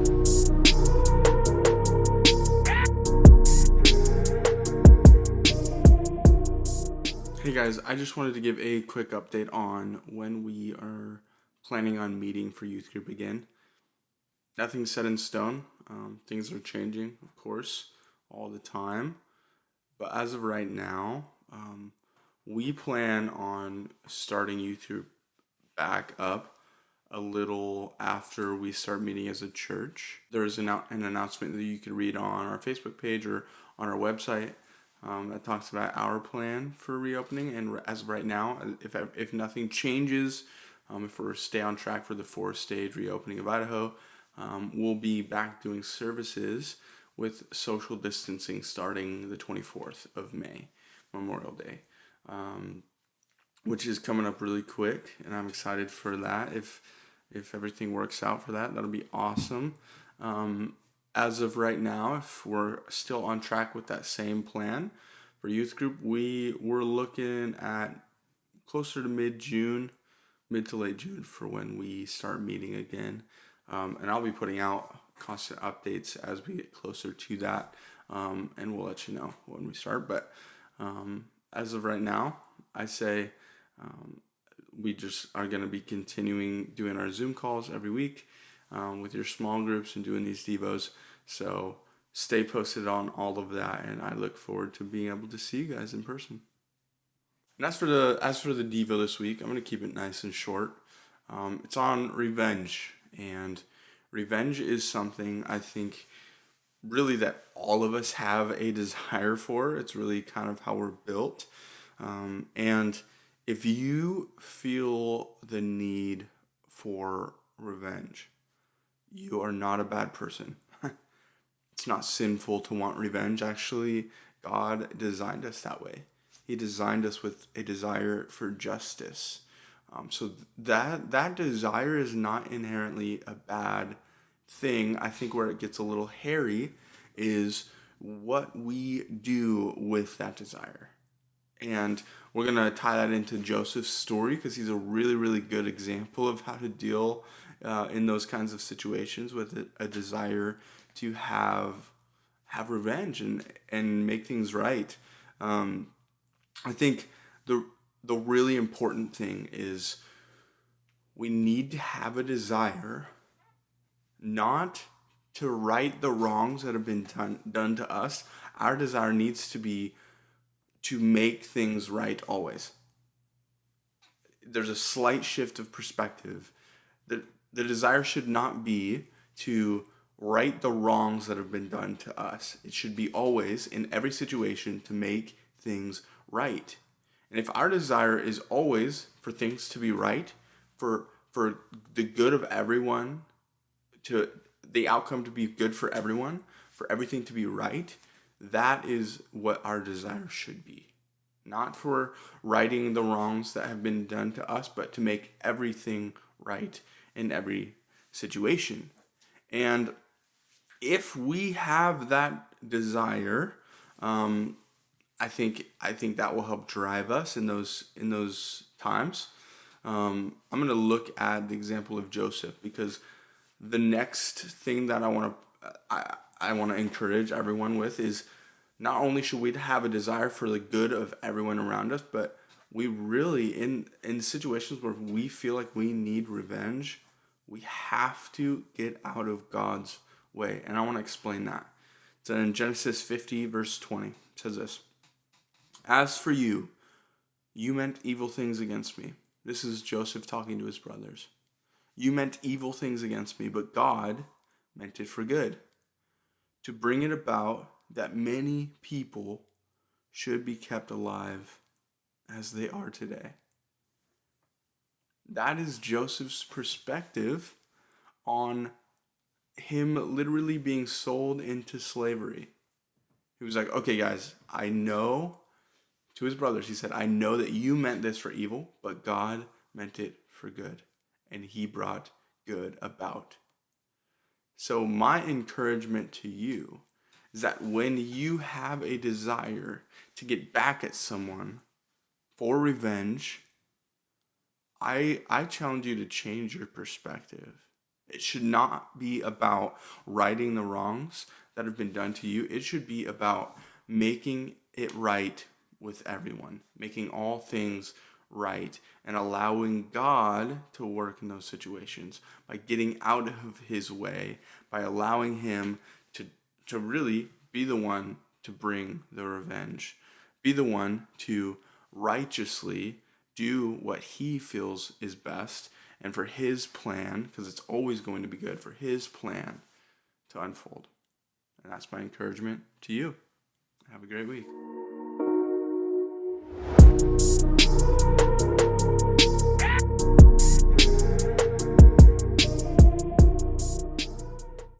Hey guys, I just wanted to give a quick update on when we are planning on meeting for youth group again. Nothing's set in stone. Things are changing, of course, all the time. But as of right now, we plan on starting youth group back up a little after we start meeting as a church. There's an announcement that you can read on our Facebook page or on our website that talks about our plan for reopening. And as of right now, if nothing changes, if we stay on track for the 4-stage reopening of Idaho, we'll be back doing services with social distancing starting the 24th of May, Memorial Day, which is coming up really quick, and I'm excited for that. If everything works out for that, that'll be awesome. As of right now, if we're still on track with that same plan for youth group, we're looking at closer to mid to late June for when we start meeting again. And I'll be putting out constant updates as we get closer to that, and we'll let you know when we start. But as of right now, I say we just are going to be continuing doing our Zoom calls every week with your small groups and doing these devos. So stay posted on all of that, and I look forward to being able to see you guys in person. And as for the devo this week, I'm going to keep it nice and short. It's on revenge, and revenge is something I think really that all of us have a desire for. It's really kind of how we're built, and if you feel the need for revenge, you are not a bad person. It's not sinful to want revenge. Actually, God designed us that way. He designed us with a desire for justice. So that desire is not inherently a bad thing. I think where it gets a little hairy is what we do with that desire. And we're going to tie that into Joseph's story because he's a really, really good example of how to deal in those kinds of situations with a desire to have revenge and make things right. I think the really important thing is we need to have a desire not to right the wrongs that have been done to us. Our desire needs to be to make things right always. There's a slight shift of perspective. The desire should not be to right the wrongs that have been done to us. It should be always, in every situation, to make things right. And if our desire is always for things to be right, for the good of everyone, to the outcome to be good for everyone, for everything to be right, that is what our desire should be. Not for righting the wrongs that have been done to us, but to make everything right in every situation. And if we have that desire, I think that will help drive us in those times. I'm going to look at the example of Joseph because the next thing that I want to encourage everyone with is not only should we have a desire for the good of everyone around us, but we really in situations where we feel like we need revenge, we have to get out of God's way. And I want to explain that. It's in Genesis 50 verse 20. It says this: "As for you, you meant evil things against me." This is Joseph talking to his brothers. "You meant evil things against me, but God meant it for good, to bring it about that many people should be kept alive as they are today." That is Joseph's perspective on him literally being sold into slavery. He was like, "Okay, guys, I know," to his brothers, he said, "I know that you meant this for evil, but God meant it for good, and he brought good about." So my encouragement to you is that when you have a desire to get back at someone for revenge, I challenge you to change your perspective. It should not be about righting the wrongs that have been done to you. It should be about making it right with everyone, making all things right, and allowing God to work in those situations by getting out of his way, by allowing him to really be the one to bring the revenge, be the one to righteously do what he feels is best, and for his plan, because it's always going to be good, for his plan to unfold. And that's my encouragement to you. Have a great week.